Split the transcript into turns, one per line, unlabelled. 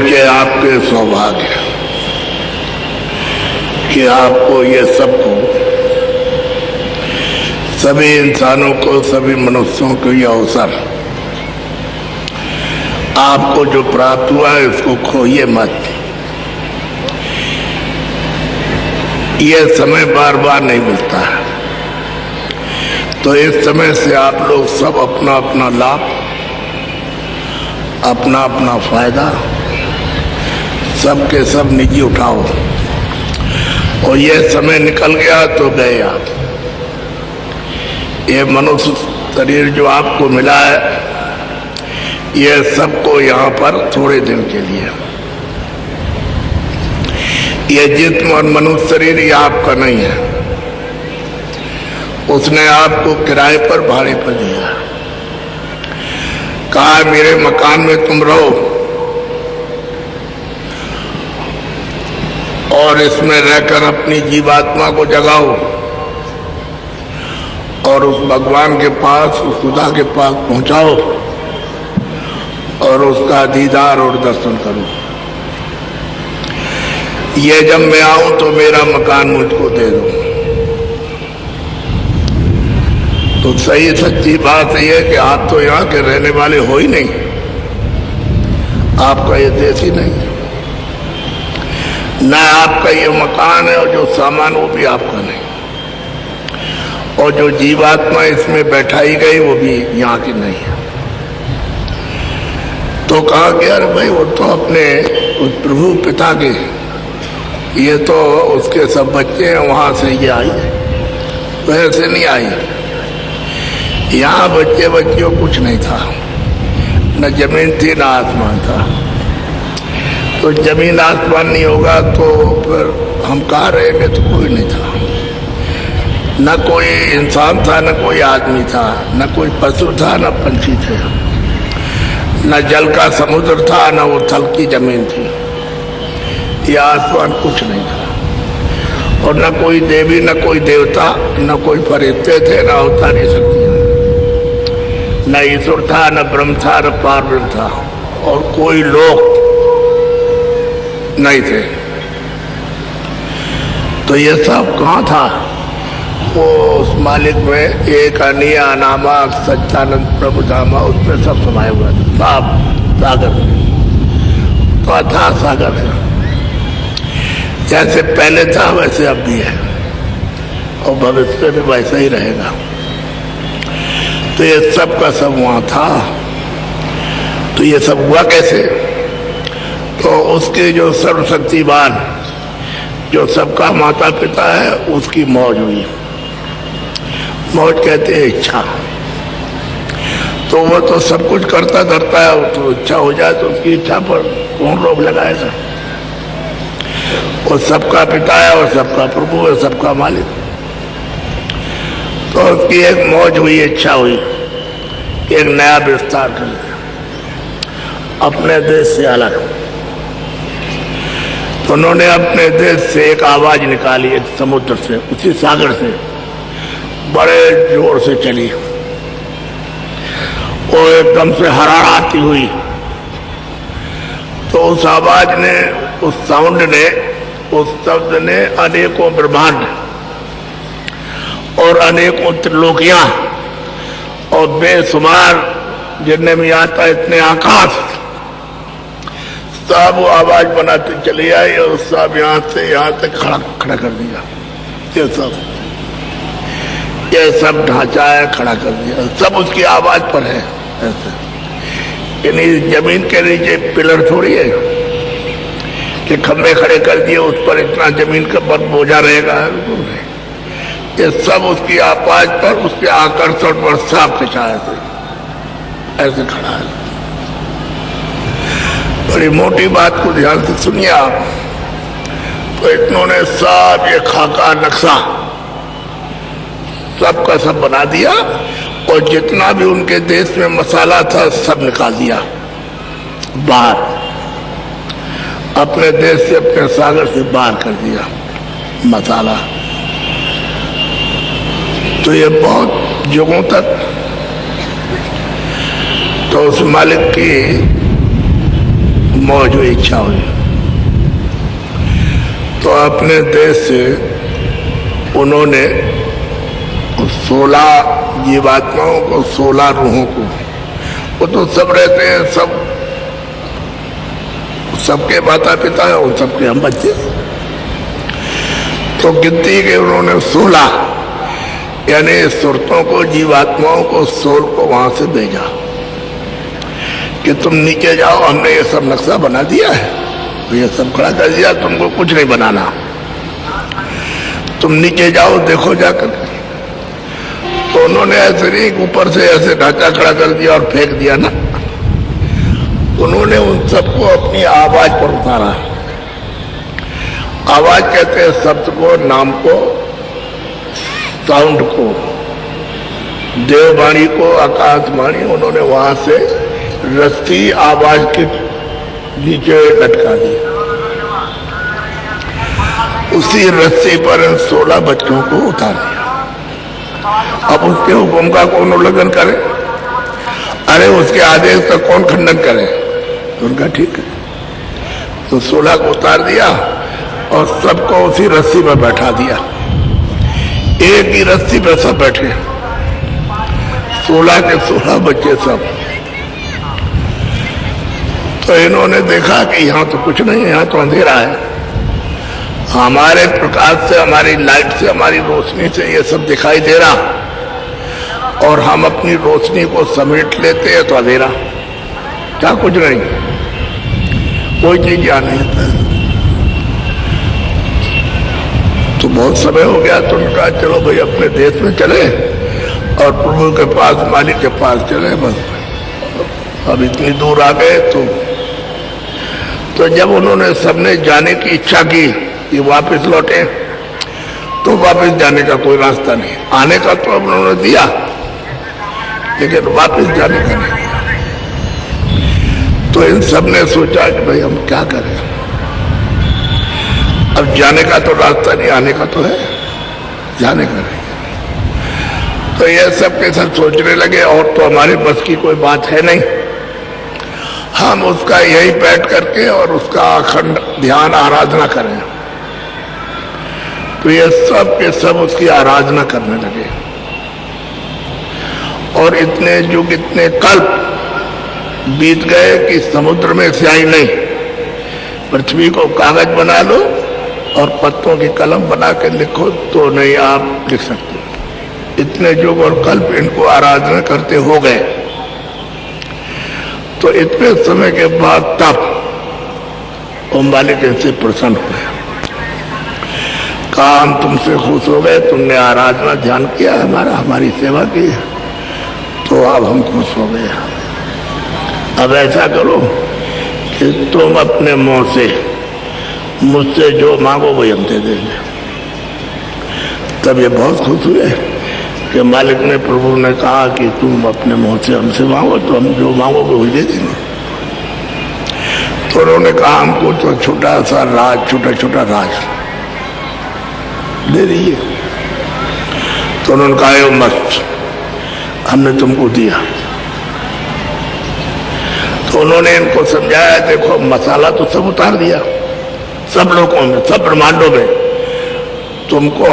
के आपके सौभाग्य कि आपको ये सबको, सभी इंसानों को, सभी मनुष्यों को ये अवसर आपको जो प्राप्त हुआ है इसको खोइए मत। ये समय बार बार नहीं मिलता है, तो इस समय से आप लोग सब अपना अपना लाभ, अपना अपना फायदा सबके सब निजी उठाओ। और ये समय निकल गया तो गए आप। ये मनुष्य शरीर जो आपको मिला है ये सबको यहाँ पर थोड़े दिन के लिए, ये जिस्म और मनुष्य शरीर ये आपका नहीं है, उसने आपको किराए पर, भाड़े पर दिया। कहा मेरे मकान में तुम रहो और इसमें रहकर अपनी जीवात्मा को जगाओ और उस भगवान के पास, उस खुदा के पास पहुंचाओ और उसका दीदार और दर्शन करो। ये जब मैं आऊं तो मेरा मकान मुझको दे दो। तो सही सच्ची बात यह है कि आप तो यहाँ के रहने वाले हो ही नहीं, आपका ये देश ही नहीं है, ना आपका ये मकान है, और जो सामान वो भी आपका नहीं, और जो जीवात्मा इसमें बैठाई गई वो भी यहाँ की नहीं है। तो कहा कि अरे भाई वो तो अपने उस प्रभु पिता के, ये तो उसके सब बच्चे हैं, वहां से ये आई है, वैसे नहीं आई। यहाँ बच्चे बच्चियों कुछ नहीं था, न जमीन थी न आसमान था। तो जमीन आसमान नहीं होगा तो फिर हम कहाँ रहेंगे? तो कोई नहीं था, न कोई इंसान था, न कोई आदमी था, न कोई पशु था, न पंछी थे, न जल का समुद्र था, न वो थल की जमीन थी। ये आसमान कुछ नहीं था, और न कोई देवी, न कोई देवता, न कोई फरिश्ते थे, न अवतारी शक्तियां, न ईश्वर था, न ब्रह्म था, न पारब्रह्म था, और कोई लोग नहीं थे। तो ये सब कहाँ था? वो उस मालिक में एक अनिया नामक सच्चानंद प्रभु धामा, उसमें सब समाये हुआ था, सब सागर में, तो अथाह सागर है। जैसे पहले था वैसे अब भी है, और भविष्य में वैसा ही रहेगा। तो ये सब का सब वहां था। तो ये सब हुआ कैसे? तो उसके जो सर्वशक्तिवान, जो सबका माता पिता है, उसकी मौज हुई। मौज कहते हैं इच्छा। तो वो तो सब कुछ करता धरता है, तो इच्छा हो जाए तो उसकी इच्छा पर कौन रोक लगाएगा? वो सबका पिता है और सबका प्रभु है, सबका मालिक। तो उसकी एक मौज हुई, इच्छा हुई, एक नया विस्तार कर लिया अपने देश से अलग। तो उन्होंने अपने देश से एक आवाज निकाली, एक समुद्र से, उसी सागर से बड़े जोर से चली। वो एकदम से हराराती हुई। तो उस आवाज ने, उस साउंड ने, उस शब्द ने अनेकों ब्रह्मांड और अनेकों त्रिलोकियां और बेशुमार जितने भी आता इतने आकाश, सब वो आवाज बनाते चली आई और सब यहाँ से यहाँ तक खड़ा कर दिया। ये सब ढांचा है, खड़ा कर दिया, सब उसकी आवाज पर है। ऐसे यानी जमीन के नीचे पिलर थोड़ी है कि खंभे खड़े कर दिए, उस पर इतना जमीन का पर बोझा रहेगा। ये सब उसकी आवाज पर, उसके आकर्षण पर साफ खिंचाए थे, ऐसे खड़ा है। बड़ी मोटी बात को ध्यान से सुनिए आप। तो इन्होंने सब ये खाका नक्शा सब का सब बना दिया, और जितना भी उनके देश में मसाला था सब निकाल दिया बाहर, अपने देश से, अपने सागर से बाहर कर दिया मसाला। तो ये बहुत युगों तक तो उस मालिक की मौज हुई, इच्छा हुई। तो अपने देश से उन्होंने 16 जीवात्माओं को, 16 रूहों को, वो तो सब रहते हैं, सबके माता पिता है, उन सबके हम बच्चे। तो गिनती के उन्होंने 16 यानी सुरतों को, जीवात्माओं को, सोल को वहां से भेजा कि तुम नीचे जाओ, हमने ये सब नक्शा बना दिया है, तो ये सब खड़ा कर दिया, तुमको कुछ नहीं बनाना, तुम नीचे जाओ, देखो जाकर। तो उन्होंने ऐसे नहीं ऊपर से ऐसे ढांचा खड़ा कर दिया और फेंक दिया ना, उन्होंने उन सबको अपनी आवाज पर उतारा। आवाज कहते हैं शब्द को, नाम को, साउंड को, देववाणी को, आकाशवाणी। उन्होंने वहां से रस्सी आवाज के नीचे लटका दी, उसी रस्सी पर 16 बच्चों को उतार दिया। अब उसके हुक्म का कौन उल्लंघन करे? अरे उसके आदेश का कौन खंडन करे? तो उनका ठीक है। तो 16 को उतार दिया और सबको उसी रस्सी पर बैठा दिया, एक ही रस्सी पर सब बैठे, 16 के 16 बच्चे सब। तो इन्होंने देखा कि यहाँ तो कुछ नहीं है, यहाँ तो अंधेरा है, हमारे प्रकाश से, हमारी लाइट से, हमारी रोशनी से ये सब दिखाई दे रहा, और हम अपनी रोशनी को समेट लेते हैं तो अंधेरा, क्या कुछ नहीं, कोई चीज यहाँ नहीं है। तो बहुत समय हो गया, तो उन्होंने कहा चलो भाई अपने देश में चले और प्रभु के पास, मालिक के पास चले। बस अब इतनी दूर आ गए। तो जब उन्होंने सबने जाने की इच्छा की कि वापस लौटे, तो वापस जाने का कोई रास्ता नहीं। आने का तो उन्होंने दिया, लेकिन वापस जाने का नहीं दिया। तो इन सब ने सोचा कि भाई हम क्या करें, अब जाने का तो रास्ता नहीं, आने का तो है, जाने का नहीं। तो ये सब के सब सोचने लगे, और तो हमारे बस की कोई बात है नहीं, हम उसका यही बैठ करके और उसका अखंड ध्यान आराधना करें। तो ये सब के सब उसकी आराधना करने लगे, और इतने युग, इतने कल्प बीत गए कि समुद्र में स्याही नहीं, पृथ्वी को कागज बना लो और पत्तों की कलम बना के लिखो तो नहीं आप लिख सकते। इतने युग और कल्प इनको आराधना करते हो गए। तो इतने समय के बाद तब ओम मालिक इनसे प्रसन्न हुए, कहा हम तुमसे खुश हो गए, तुमने आराधना ध्यान किया, हमारी सेवा की, तो अब हम खुश हो गए। अब ऐसा करो कि तुम अपने मुंह से मुझसे जो मांगो वही हम दे देंगे। तब ये बहुत खुश हुए कि मालिक ने, प्रभु ने कहा कि तुम अपने मुंह से हमसे मांगो तो हम जो मांगोगे वही दे देंगे। तो उन्होंने कहा हमको तो छोटा सा राज, छोटा छोटा राज दे दीजिए। तो उन्होंने कहा मस्त, हमने तुमको दिया। तो उन्होंने इनको समझाया, देखो मसाला तो सब उतार दिया, सब लोगों में, सब ब्रह्मांडों में, तुमको